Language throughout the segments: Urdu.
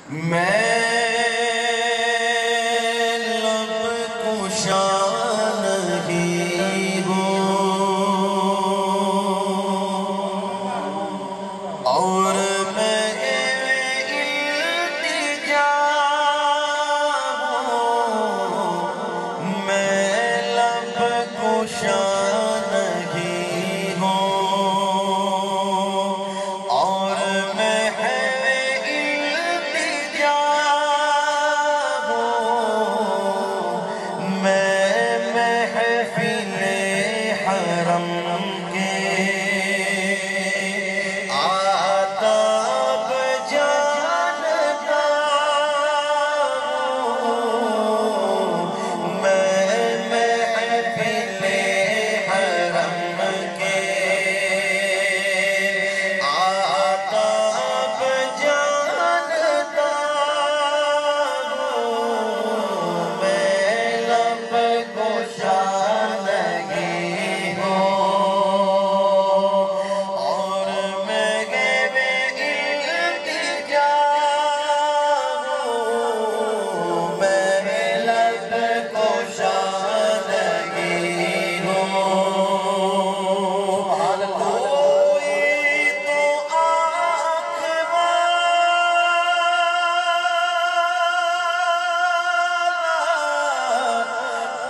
میں لب کشا نہیں ہوں اور میں التجا ہوں، میں لب کشا نہیں ہوں اور میں محفل حرم کے آداب جانتا ہوں، میں محفل حرم کے آداب جانتا ہوں، میں لب کشا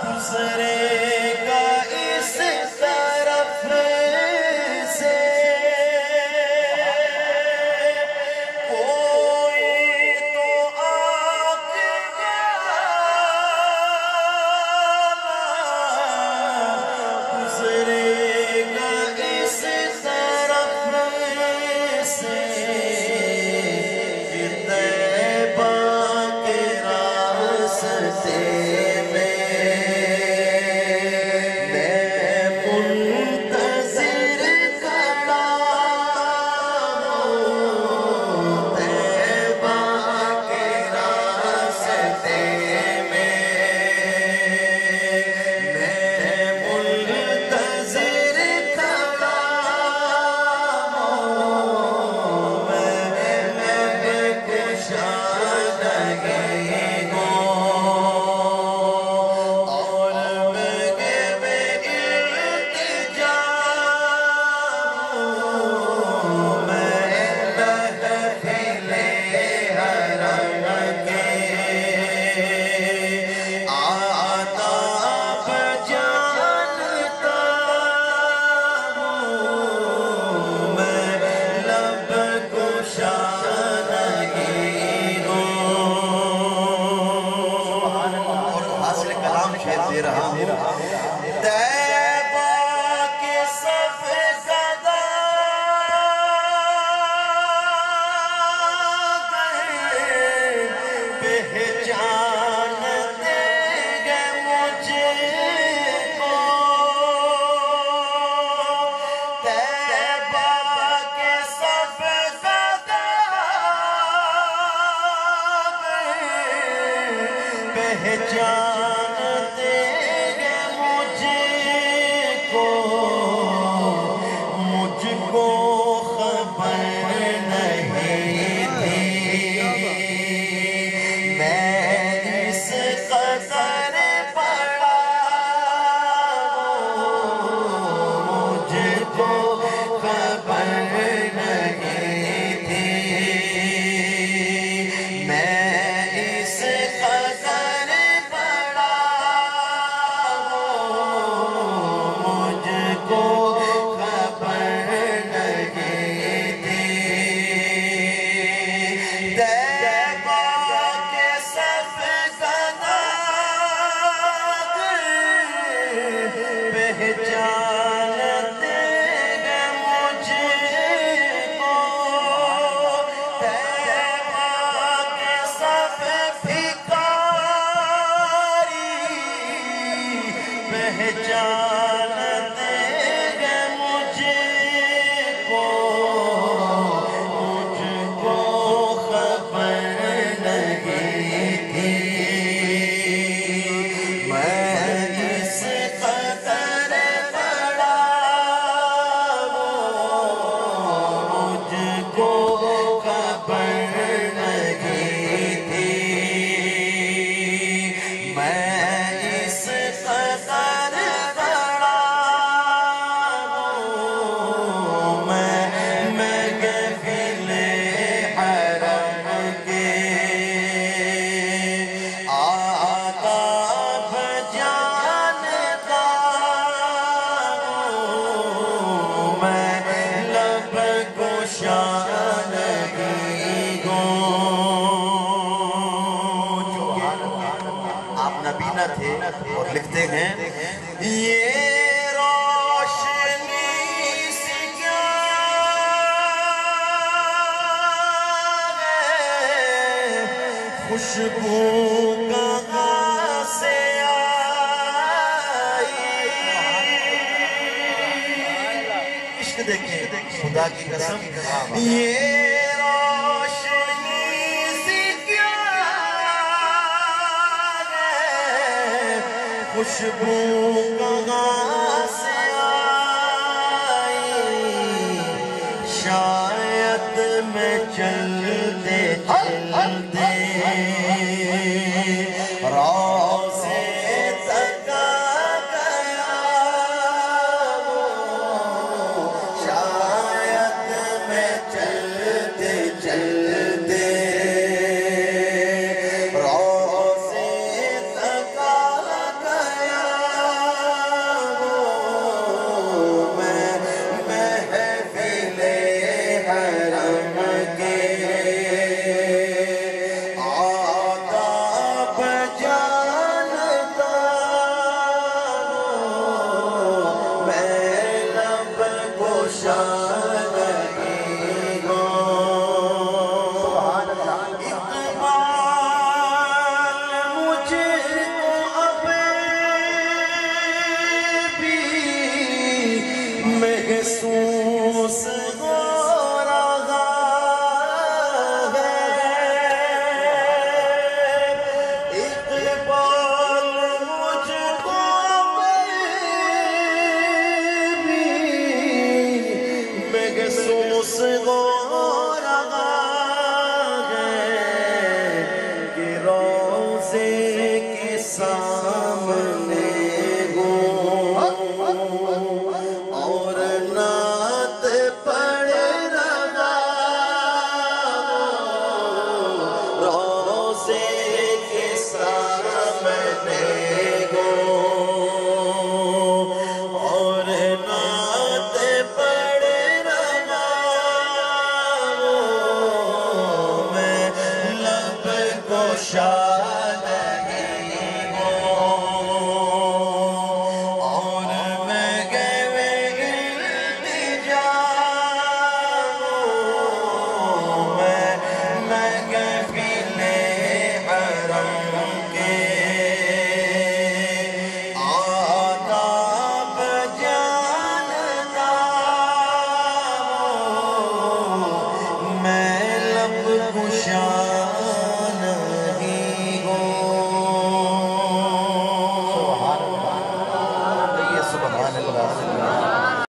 گزرے گا اس طرف سے کوئی تو گزرے گا اس طرف سے طیبہ کے راستے دے رہا ہوں طیبہ کے صف زدہ پہچان دیں گے مجھے کو طیبہ کے صف زدہ پہچان مجھ کو خبر نہیں تھی میں اس قدر پڑا مجھ کو خبر نہیں تھی میں اس قدر پڑا آپ نبینا تھے اور لکھتے ہیں یہ روشنی سے کیا ہے خوشبو کہاں سے آئی عشق دیکھیں خدا کی قسم یہ خوشبو کہاں سے آئی شاید میں چلتے چلتے روضے تک آ گیا شاید میں چلتے چلتے محسوس ہو رہا ہے اقبال مجھ کو بھی محسوس ہو رہا ہے کہ روضے کے سامنے شاہ